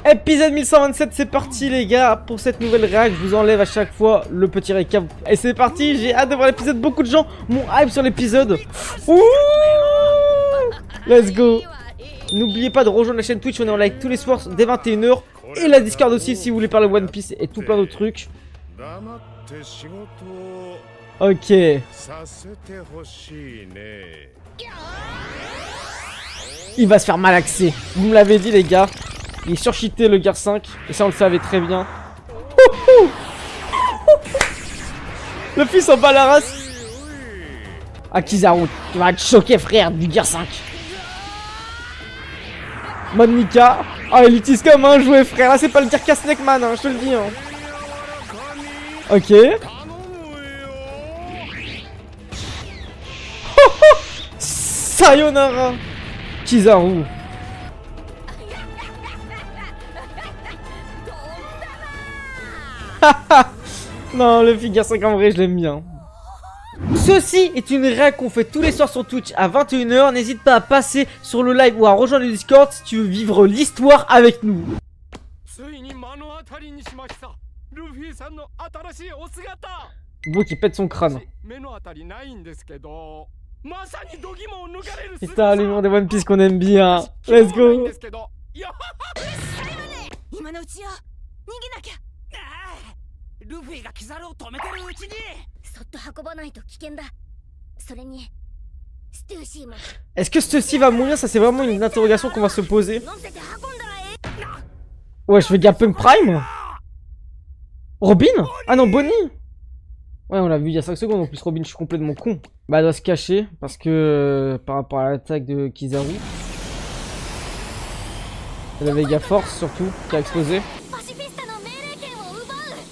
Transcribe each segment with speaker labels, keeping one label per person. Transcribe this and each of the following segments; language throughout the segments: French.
Speaker 1: Épisode 1127, c'est parti les gars. Pour cette nouvelle réac, je vous enlève à chaque fois le petit récap. Et c'est parti, j'ai hâte de voir l'épisode. Beaucoup de gens m'ont hype sur l'épisode. Ouh, let's go. N'oubliez pas de rejoindre la chaîne Twitch, on est en live tous les soirs dès 21 h. Et la Discord aussi si vous voulez parler One Piece et tout plein d'autres trucs. Ok. Il va se faire malaxer. Vous me l'avez dit les gars. Il est surcheaté le Gear 5. Et ça on le savait très bien. Le fils en bat la race. Ah Kizaru, tu vas être choqué frère du Gear 5. Mode Nika. Ah il utilise comme un jouet frère. Là c'est pas le Gear Snakeman hein, je te le dis hein. Ok. Sayonara Kizaru. Non, le Gear 5 en vrai, je l'aime bien. Ceci est une réac qu'on fait tous les soirs sur Twitch à 21 h. N'hésite pas à passer sur le live ou à rejoindre le Discord si tu veux vivre l'histoire avec nous. Beau qui pète son crâne. Putain, l'humour de One Piece qu'on aime bien. Let's go. Est-ce que ceci va mourir? Ça c'est vraiment une interrogation qu'on va se poser. Ouais, je fais Vegapunk Prime. Robin? Ah non, Bonnie. Ouais, on l'a vu il y a 5 secondes. En plus, Robin, je suis complètement con. Bah, elle doit se cacher parce que par rapport à l'attaque de Kizaru. Et la Vega Force surtout qui a explosé.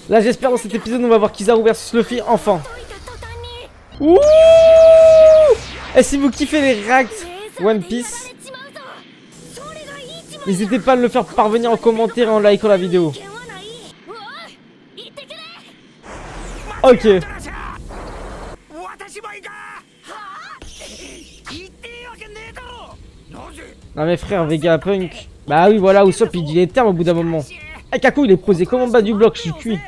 Speaker 1: Là, j'espère dans cet épisode, on va voir Kizaru versus Luffy enfin. Ouh! Et si vous kiffez les réacts One Piece, n'hésitez pas à me le faire parvenir en commentaire et en likant la vidéo. Ok. Non mais frère, Vegapunk. Bah oui, voilà, Usopp il dit les termes au bout d'un moment. Ah, Kaku il est posé comme en bas du bloc, je suis cuit.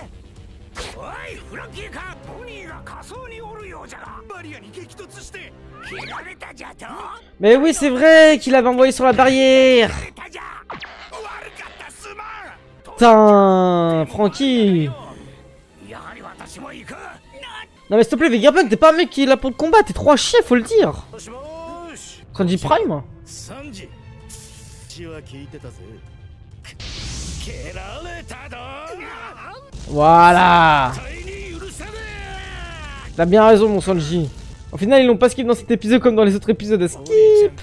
Speaker 1: Mais oui, c'est vrai qu'il avait envoyé sur la barrière. Putain, Franky. Non mais s'il te plaît, Vegapunk, t'es pas un mec qui est là pour le combat, t'es trop à chier, faut le dire. Sanji Prime. Voilà. T'as bien raison mon Sanji. Au final ils l'ont pas skip dans cet épisode comme dans les autres épisodes. Skip.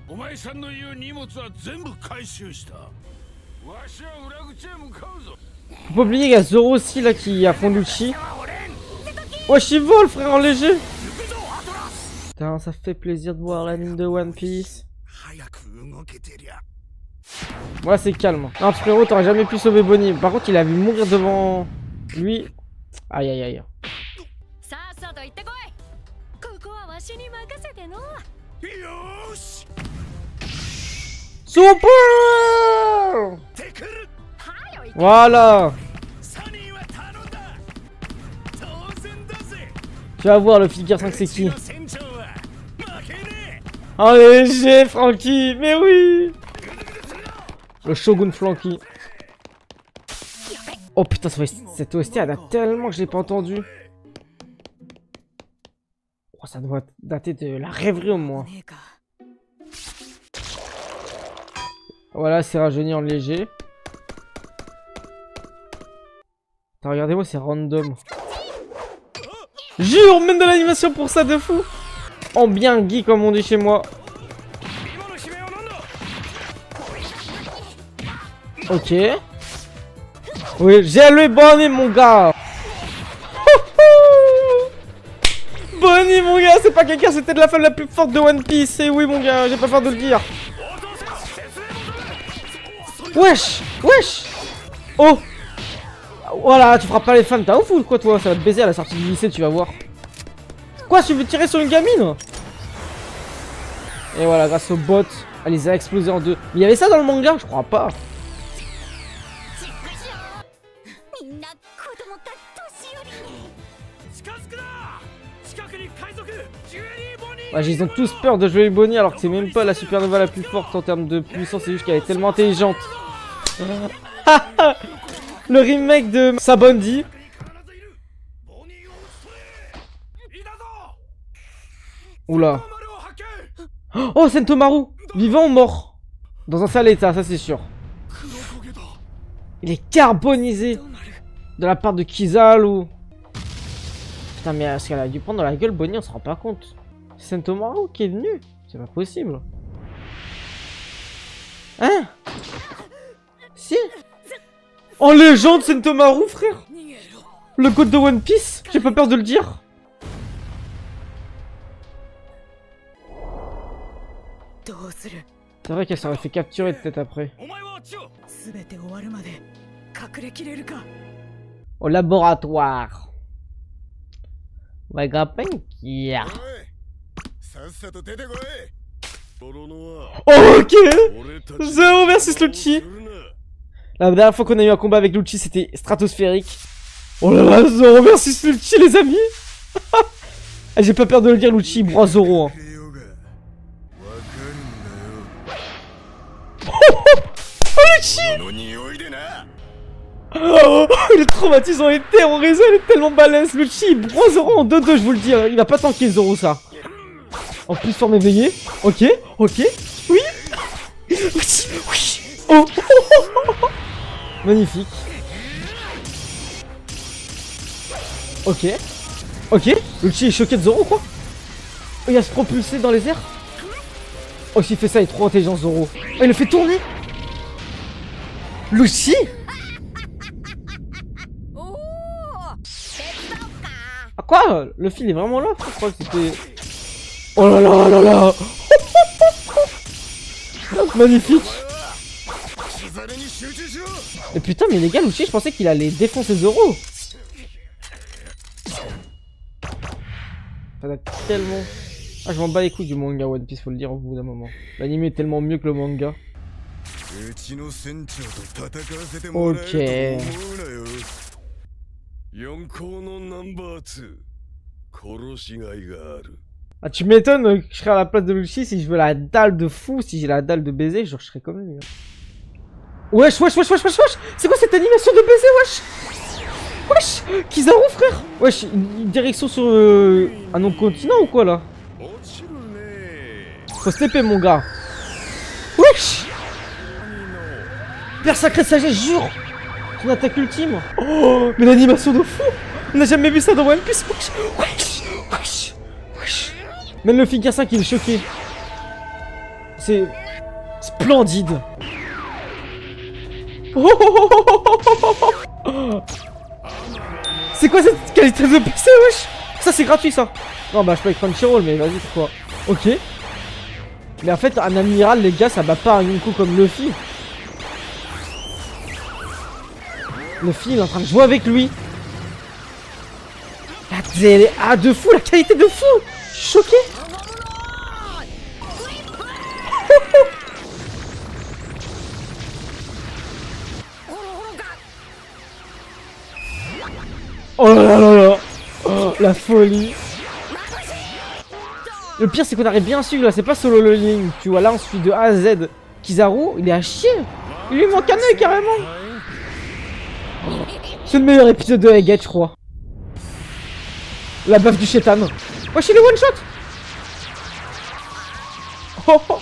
Speaker 1: Faut pas oublier qu'il y a Zoro aussi là qui affronte Lucci. Wesh il vole frère en léger. Putain ça fait plaisir de voir l'anime de One Piece. Voilà c'est calme. Non frérot t'aurais jamais pu sauver Bonnie. Par contre il a vu mourir devant lui. Aïe aïe aïe. Super. Voilà. Tu vas voir le Gear 5 c'est qui. Oh léger Franky. Mais oui. Le Shogun Franky. Oh putain cette OST elle date tellement que je l'ai pas entendu. Oh, ça doit dater de la rêverie au moins. Voilà c'est rajeuni en léger. Regardez-moi c'est random. Jure même de l'animation pour ça de fou. En bien geek comme on dit chez moi. Ok. Oui, j'ai le Bonnie mon gars. Bonnie mon gars, c'est pas quelqu'un, c'était de la femme la plus forte de One Piece. Et oui mon gars, j'ai pas peur de le dire. Wesh, wesh. Oh. Voilà, tu feras pas les femmes, t'as ouf ou quoi toi? Ça va te baiser à la sortie du lycée, tu vas voir. Quoi, tu veux tirer sur une gamine? Et voilà, grâce au bot, elle les a explosés en deux. Mais il y avait ça dans le manga? Je crois pas. Ouais, ils ont tous peur de jouer Bonnie alors que c'est même pas la supernova la plus forte en termes de puissance, c'est juste qu'elle est tellement intelligente. Le remake de Sabondi. Oula. Oh, Sentomaru, vivant ou mort? Dans un sale état, ça c'est sûr. Il est carbonisé de la part de Kizal ou... Putain, mais est-ce qu'elle a dû prendre dans la gueule Bonnie? On se rend pas compte. C'est Sentomaru qui est venu. C'est pas possible. Hein? Si? En légende Sentomaru, frère. Le code de One Piece. J'ai pas peur de le dire. C'est vrai qu'elle s'aurait fait capturer peut-être après. Au laboratoire. Vegapunk. Oh, ok. Zoro versus Lucci. La dernière fois qu'on a eu un combat avec Lucci, c'était stratosphérique. Oh là là, Zoro versus Lucci, les amis. J'ai pas peur de le dire, Lucci, il broie Zoro. Hein. Oh, Lucci. Oh, il est traumatisant, il est terrorisé, il est tellement balèze. Lucci, il broie Zoro en 2-2, je vous le dis. Il va pas tanker Zoro, ça. En plus, forme éveillée. Ok, ok. Oui. Oui. Oh. Magnifique. Ok. Ok. Lucci est choqué de Zoro, quoi. Oh, il va se propulser dans les airs. Oh, s'il fait ça, il est trop intelligent, Zoro. Oh, il le fait tourner. Lucci. Ah quoi? Le fil est vraiment là? Je crois que c'était... Oh là là là là. Magnifique. Et putain, mais les gars, Lucci, je pensais qu'il allait défoncer Zoro. Ça date tellement... Ah, je m'en bats les couilles du manga One Piece, faut le dire au bout d'un moment. L'anime est tellement mieux que le manga. Ok. Ah, tu m'étonnes que je serais à la place de Lucci si je veux la dalle de fou, si j'ai la dalle de baiser, genre je serais comme lui. Wesh, wesh, wesh, wesh, wesh, wesh. C'est quoi cette animation de baiser, wesh? Wesh, Kizaru, frère. Wesh, une direction sur un autre continent ou quoi, là? Faut se TP, mon gars. Wesh. Père sacré sagesse, jure. C'est une attaque ultime. Oh, mais l'animation de fou. On n'a jamais vu ça dans One Piece. Wesh, wesh, wesh, wesh. Même le figure 5 il est choqué. C'est splendide. Oh. C'est quoi cette qualité de PC, wesh? Ça c'est gratuit ça. Non bah je peux avec Crunchyroll mais vas-y c'est quoi. Ok. Mais en fait un amiral les gars ça bat pas un Yonko comme Luffy. Luffy il est en train de jouer avec lui. La télé. Ah de fou, la qualité de fou. Je suis choqué. Oh là là là. Oh, la folie. Le pire c'est qu'on arrive bien à suivre là, c'est pas solo le ligne. Tu vois là on suit de A à Z. Kizaru il est à chier. Il lui manque un œil carrément. Oh. C'est le meilleur épisode de Egghead je crois. La baffe du chétan. Wesh il est one shot. Oh, oh.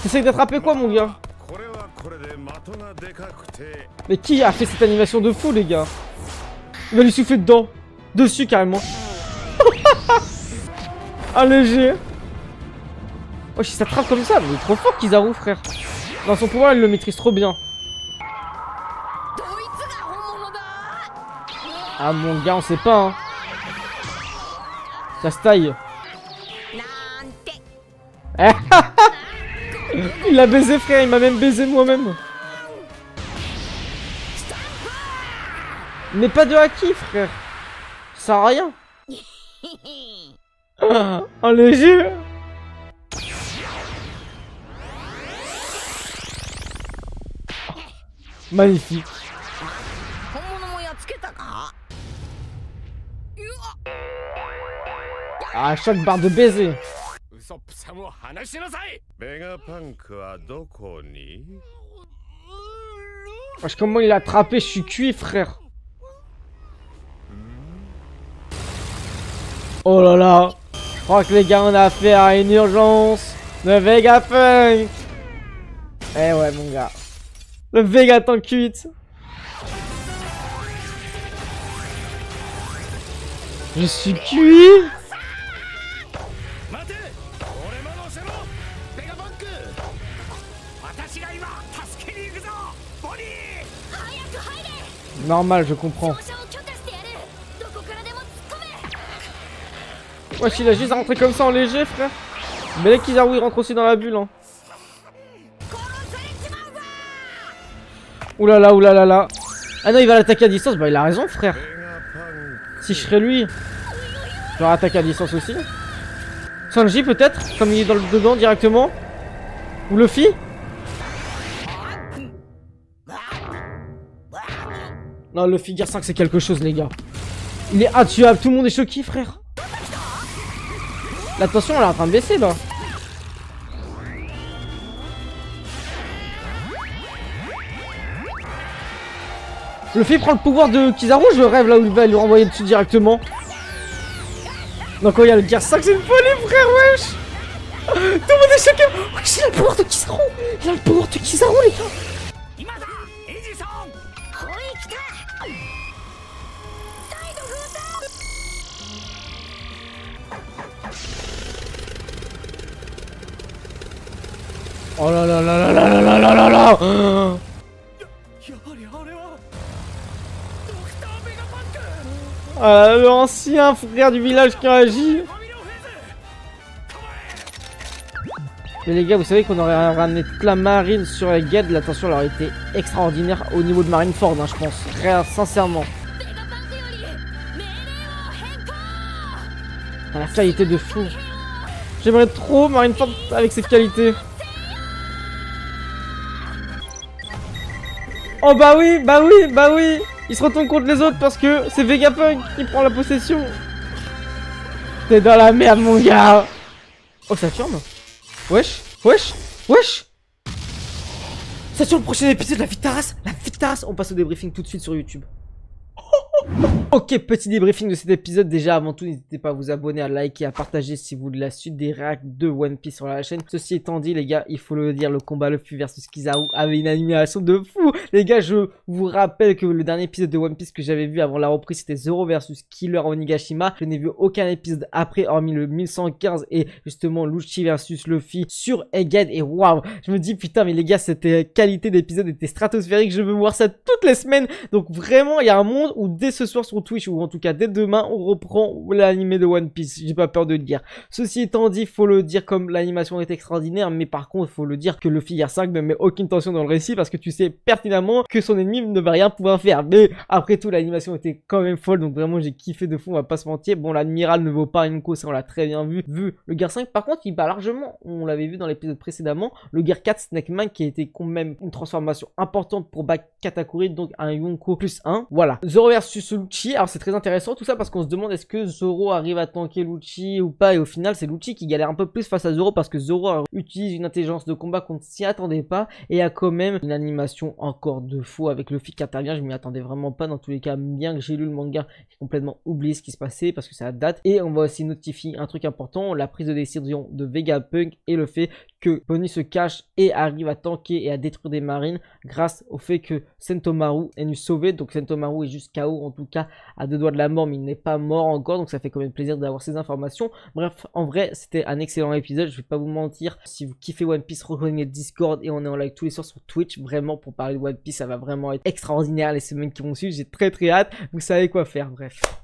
Speaker 1: T'essayes d'attraper quoi mon gars? Mais qui a fait cette animation de fou les gars? Il va lui souffler dedans. Dessus carrément. Un léger. Oh si ça trappe comme ça, mais il est trop fort Kizaru frère. Dans son pouvoir il le maîtrise trop bien. Ah mon gars on sait pas hein. Ça se taille. Il l'a baisé frère, il m'a même baisé moi-même. Mais pas de haki frère. Ça sert à rien. Un léger. Magnifique. À chaque barre de baiser. Wesh, comment il l'a attrapé? Je suis cuit, frère. Oh là là. Je crois que les gars, on a affaire à une urgence de Vegapunk. Eh ouais, mon gars. Le Vega tank 8. Je suis cuit. Normal, je comprends. Wesh, il a juste rentré comme ça en léger, frère. Mais les Kizaru, il rentre aussi dans la bulle, hein. Oulala, oulala là. Ah non, il va l'attaquer à distance. Bah, il a raison, frère. Si je serais lui, j'aurais attaqué à distance aussi. Sanji, peut-être, comme il est dedans directement. Ou Luffy. Non, Luffy Gear 5, c'est quelque chose, les gars. Il est intuable. Tout le monde est choqué, frère. La tension, elle est en train de baisser, là. Luffy prend le pouvoir de Kizaru, je rêve là où il va lui renvoyer dessus directement. Donc quand il y a le Gear 5, c'est une folie, frère, wesh. Tout le monde est choqué. Wesh, il a le pouvoir de Kizaru. Il a le pouvoir de Kizaru, les gars. Oh là là là là là là là là là. Ah, l'ancien frère du village qui a agi. Mais les gars, vous savez qu'on aurait ramené toute la marine sur la guide. La tension aurait été extraordinaire au niveau de Marineford, hein, je pense. Très sincèrement. Ah, la qualité de fou. J'aimerais trop Marineford avec cette qualité. Oh bah oui, bah oui, bah oui. Il se retourne contre les autres parce que c'est Vegapunk qui prend la possession. T'es dans la merde, mon gars. Oh, ça tourne. Wesh, wesh, wesh. Ça tourne le prochain épisode, la vie de ta race. La vie de ta race. On passe au débriefing tout de suite sur YouTube. Ok, petit débriefing de cet épisode. Déjà, avant tout, n'hésitez pas à vous abonner, à liker, à partager si vous voulez la suite des réacts de One Piece sur la chaîne. Ceci étant dit, les gars, il faut le dire, le combat Luffy versus Kizaru avait une animation de fou. Les gars, je vous rappelle que le dernier épisode de One Piece que j'avais vu avant la reprise, c'était Zoro versus Killer Onigashima. Je n'ai vu aucun épisode après, hormis le 1115 et justement Lucci versus Luffy sur Egghead. Et waouh, je me dis, putain, mais les gars, cette qualité d'épisode était stratosphérique. Je veux voir ça toutes les semaines. Donc vraiment, il y a un monde où dès ce soir sur Twitch, ou en tout cas dès demain, on reprend l'animé de One Piece. J'ai pas peur de le dire. Ceci étant dit, faut le dire, comme l'animation est extraordinaire, mais par contre, faut le dire que Luffy Gear 5 ne met aucune tension dans le récit parce que tu sais pertinemment que son ennemi ne va rien pouvoir faire. Mais après tout, l'animation était quand même folle, donc vraiment j'ai kiffé de fou, on va pas se mentir. Bon, l'admiral ne vaut pas Inko, ça on l'a très bien vu. Le Gear 5, par contre, il bat largement, on l'avait vu dans l'épisode précédemment, le Gear 4 Snakeman qui a été quand même une transformation importante pour Bak Katakuri, donc un Yonko plus 1. Voilà. Zoro versus Lucci. Alors c'est très intéressant tout ça parce qu'on se demande est-ce que Zoro arrive à tanker Lucci ou pas, et au final c'est Lucci qui galère un peu plus face à Zoro parce que Zoro utilise une intelligence de combat qu'on ne s'y attendait pas et a quand même une animation encore de fou avec Luffy qui intervient. Je m'y attendais vraiment pas, dans tous les cas, bien que j'ai lu le manga, j'ai complètement oublié ce qui se passait parce que ça date. Et on va aussi notifier un truc important, la prise de décision de Vegapunk et le fait que Bonnie se cache et arrive à tanker et à détruire des marines grâce au fait que Sentomaru est venu sauver. Donc Sentomaru est juste KO, en tout cas à deux doigts de la mort, mais il n'est pas mort encore, donc ça fait quand même plaisir d'avoir ces informations. Bref, en vrai c'était un excellent épisode, je vais pas vous mentir. Si vous kiffez One Piece, rejoignez le Discord et on est en live tous les soirs sur Twitch, vraiment pour parler de One Piece. Ça va vraiment être extraordinaire les semaines qui vont suivre, j'ai très hâte, vous savez quoi faire. Bref.